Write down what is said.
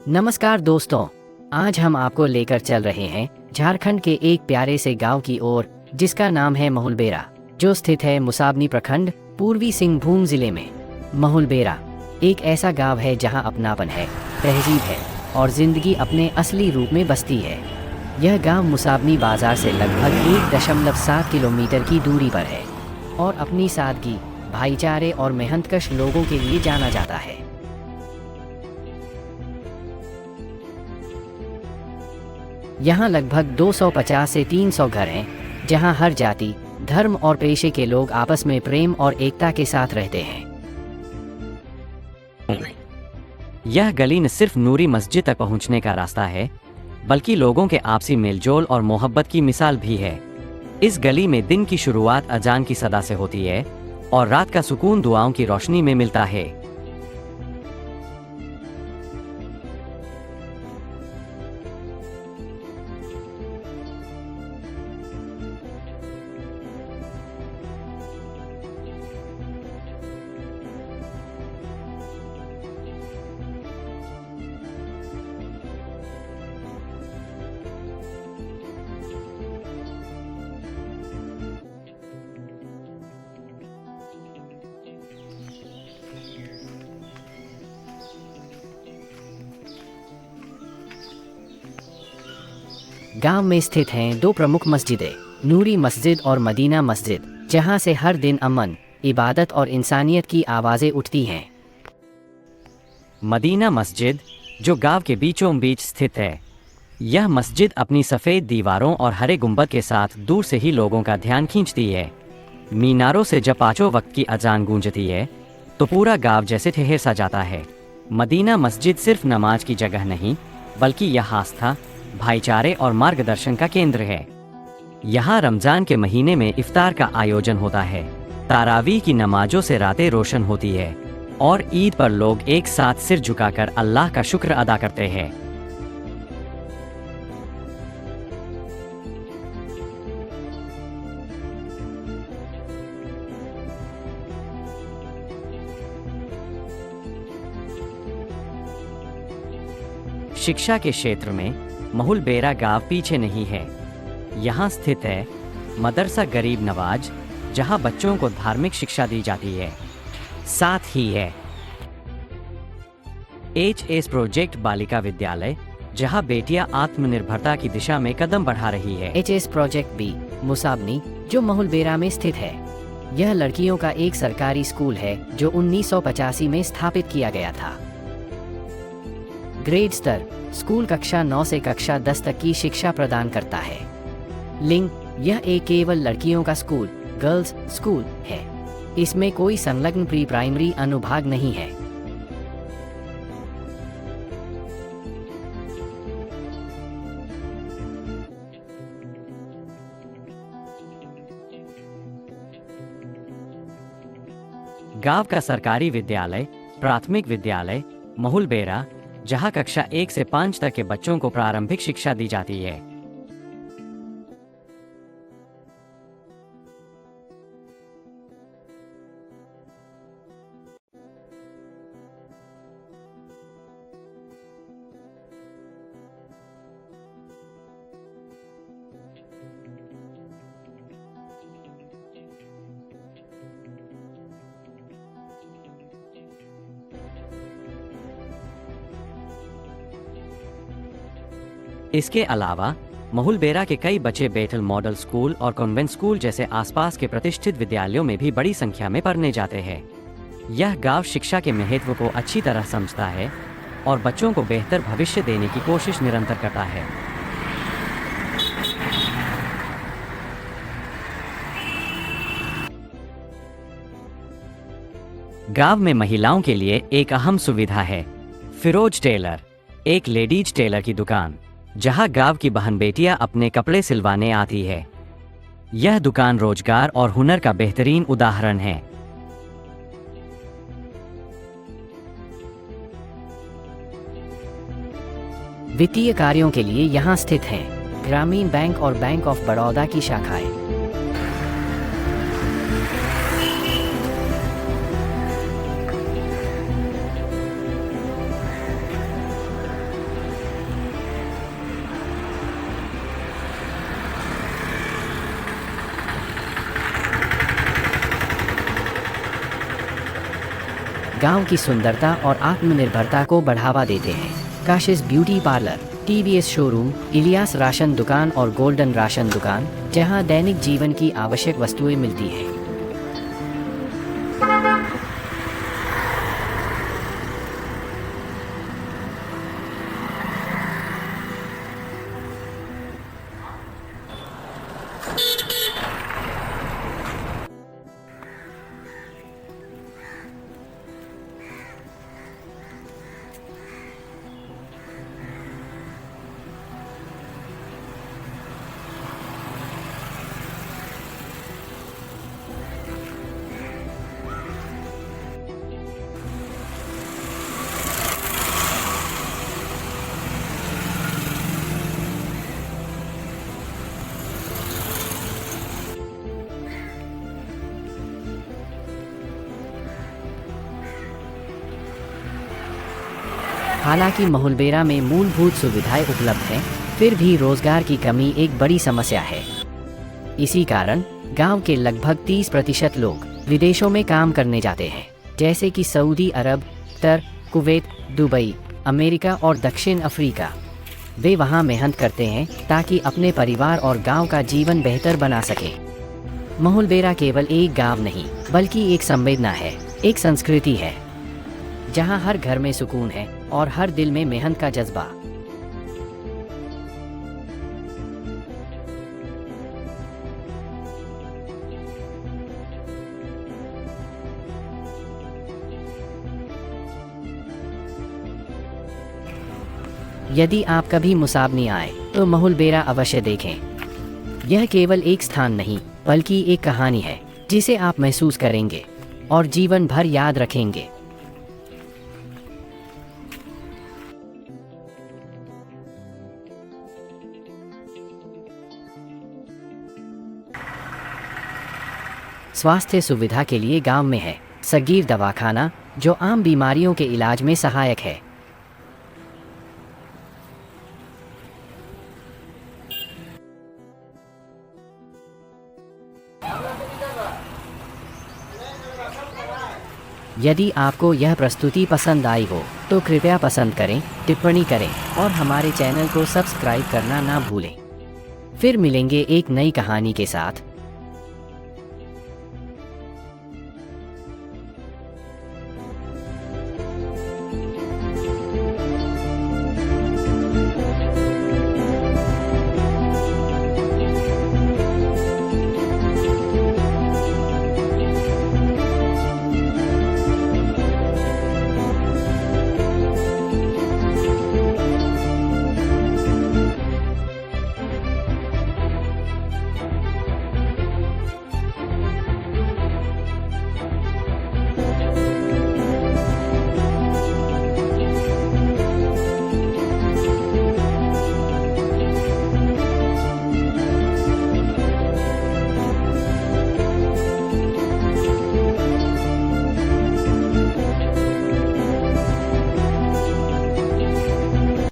नमस्कार दोस्तों, आज हम आपको लेकर चल रहे हैं झारखंड के एक प्यारे से गांव की ओर, जिसका नाम है महुलबेरा, जो स्थित है मुसाबनी प्रखंड, पूर्वी सिंहभूम जिले में। महुलबेरा एक ऐसा गांव है जहां अपनापन है, तहजीब है और जिंदगी अपने असली रूप में बसती है। यह गांव मुसाबनी बाजार से लगभग 1.7 किलोमीटर की दूरी पर है और अपनी सादगी, भाईचारे और मेहनतकश लोगों के लिए जाना जाता है। यहाँ लगभग 250 से 300 घर हैं, जहाँ हर जाति, धर्म और पेशे के लोग आपस में प्रेम और एकता के साथ रहते हैं। यह गली न सिर्फ नूरी मस्जिद तक पहुँचने का रास्ता है, बल्कि लोगों के आपसी मेलजोल और मोहब्बत की मिसाल भी है। इस गली में दिन की शुरुआत अजान की सदा से होती है और रात का सुकून दुआओं की रोशनी में मिलता है। गांव में स्थित हैं दो प्रमुख मस्जिदें, नूरी मस्जिद और मदीना मस्जिद, जहां से हर दिन अमन, इबादत और इंसानियत की आवाज़ें उठती हैं। मदीना मस्जिद, जो गांव के बीचों बीच स्थित है, यह मस्जिद अपनी सफ़ेद दीवारों और हरे गुंबद के साथ दूर से ही लोगों का ध्यान खींचती है। मीनारों से जब पांचों वक्त की अजान गूंजती है तो पूरा गांव जैसे ठहर सा जाता है। मदीना मस्जिद सिर्फ नमाज की जगह नहीं, बल्कि यह आस्था, भाईचारे और मार्गदर्शन का केंद्र है। यहाँ रमजान के महीने में इफ्तार का आयोजन होता है, तारावीह की नमाजों से रातें रोशन होती है और ईद पर लोग एक साथ सिर झुकाकर अल्लाह का शुक्र अदा करते हैं। शिक्षा के क्षेत्र में महुलबेरा गांव पीछे नहीं है। यहाँ स्थित है मदरसा गरीब नवाज, जहाँ बच्चों को धार्मिक शिक्षा दी जाती है। साथ ही है HS प्रोजेक्ट बालिका विद्यालय, जहाँ बेटियां आत्मनिर्भरता की दिशा में कदम बढ़ा रही है। HS प्रोजेक्ट B मुसाबनी, जो महुलबेरा में स्थित है, यह लड़कियों का एक सरकारी स्कूल है जो 1985 में स्थापित किया गया था। ग्रेड स्तर स्कूल कक्षा 9 से कक्षा 10 तक की शिक्षा प्रदान करता है। लिंग, यह एक केवल लड़कियों का स्कूल, गर्ल्स स्कूल है। इसमें कोई संलग्न प्री प्राइमरी अनुभाग नहीं है। गांव का सरकारी विद्यालय, प्राथमिक विद्यालय महुलबेरा, जहां कक्षा 1 से 5 तक के बच्चों को प्रारंभिक शिक्षा दी जाती है। इसके अलावा महुलबेरा के कई बच्चे बैथल मॉडल स्कूल और कॉन्वेंट स्कूल जैसे आसपास के प्रतिष्ठित विद्यालयों में भी बड़ी संख्या में पढ़ने जाते हैं। यह गांव शिक्षा के महत्व को अच्छी तरह समझता है और बच्चों को बेहतर भविष्य देने की कोशिश निरंतर करता है। गांव में महिलाओं के लिए एक अहम सुविधा है, फिरोज टेलर, एक लेडीज टेलर की दुकान, जहां गांव की बहन बेटियां अपने कपड़े सिलवाने आती है। यह दुकान रोजगार और हुनर का बेहतरीन उदाहरण है। वित्तीय कार्यों के लिए यहाँ स्थित हैं ग्रामीण बैंक और बैंक ऑफ बड़ौदा की शाखाएं। गांव की सुंदरता और आत्मनिर्भरता को बढ़ावा देते हैं। Kashish beauty parlour, TVS showroom, Ilyas ration दुकान और गोल्डन राशन दुकान, जहां दैनिक जीवन की आवश्यक वस्तुएं मिलती हैं। हालांकि माहुलबेरा में मूलभूत सुविधाएं उपलब्ध हैं, फिर भी रोजगार की कमी एक बड़ी समस्या है। इसी कारण गांव के लगभग 30% लोग विदेशों में काम करने जाते हैं, जैसे कि सऊदी अरब, कतर, कुवैत, दुबई, अमेरिका और दक्षिण अफ्रीका। वे वहां मेहनत करते हैं ताकि अपने परिवार और गांव का जीवन बेहतर बना सकें। माहुलबेरा केवल एक गांव नहीं, बल्कि एक संवेदना है, एक संस्कृति है, जहां हर घर में सुकून है और हर दिल में मेहनत का जज्बा। यदि आप कभी मुसाबनी आए तो माहुलबेरा अवश्य देखें। यह केवल एक स्थान नहीं, बल्कि एक कहानी है जिसे आप महसूस करेंगे और जीवन भर याद रखेंगे। स्वास्थ्य सुविधा के लिए गांव में है सगीर दवाखाना, जो आम बीमारियों के इलाज में सहायक है। यदि आपको यह प्रस्तुति पसंद आई हो तो कृपया पसंद करें, टिप्पणी करें और हमारे चैनल को सब्सक्राइब करना ना भूलें। फिर मिलेंगे एक नई कहानी के साथ।